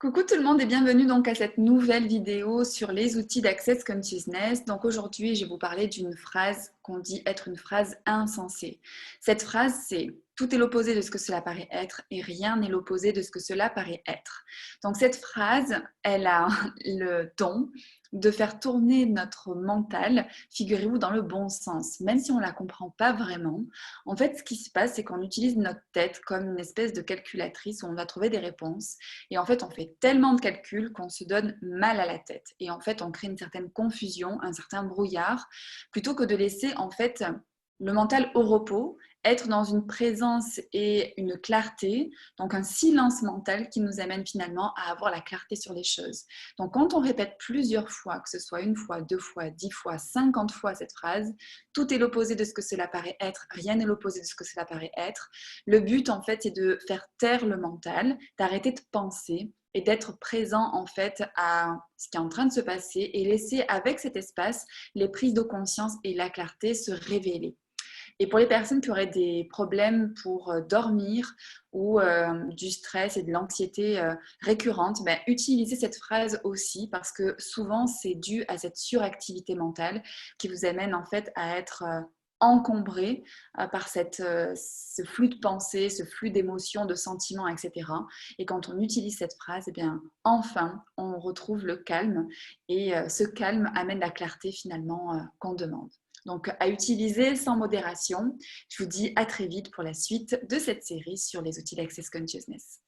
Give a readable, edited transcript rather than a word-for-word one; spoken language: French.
Coucou tout le monde et bienvenue donc à cette nouvelle vidéo sur les outils d'Access Consciousness. Donc aujourd'hui, je vais vous parler d'une phrase qu'on dit être une phrase insensée. Cette phrase, c'est tout est l'opposé de ce que cela paraît être et rien n'est l'opposé de ce que cela paraît être. Donc cette phrase, elle a le don de faire tourner notre mental, figurez-vous, dans le bon sens, même si on ne la comprend pas vraiment. En fait, ce qui se passe, c'est qu'on utilise notre tête comme une espèce de calculatrice où on va trouver des réponses. Et en fait, on fait tellement de calculs qu'on se donne mal à la tête. Et en fait, on crée une certaine confusion, un certain brouillard, plutôt que de laisser en fait le mental au repos, être dans une présence et une clarté, donc un silence mental qui nous amène finalement à avoir la clarté sur les choses. Donc quand on répète plusieurs fois, que ce soit une fois, deux fois, 10 fois, 50 fois cette phrase, tout est l'opposé de ce que cela paraît être, rien n'est l'opposé de ce que cela paraît être. Le but en fait c'est de faire taire le mental, d'arrêter de penser et d'être présent en fait à ce qui est en train de se passer et laisser avec cet espace les prises de conscience et la clarté se révéler. Et pour les personnes qui auraient des problèmes pour dormir ou du stress et de l'anxiété récurrente, ben, utilisez cette phrase aussi parce que souvent c'est dû à cette suractivité mentale qui vous amène en fait à être encombré par ce flux de pensées, ce flux d'émotions, de sentiments, etc. Et quand on utilise cette phrase, eh bien, enfin, on retrouve le calme et ce calme amène la clarté finalement qu'on demande. Donc, à utiliser sans modération. Je vous dis à très vite pour la suite de cette série sur les outils d'Access Consciousness.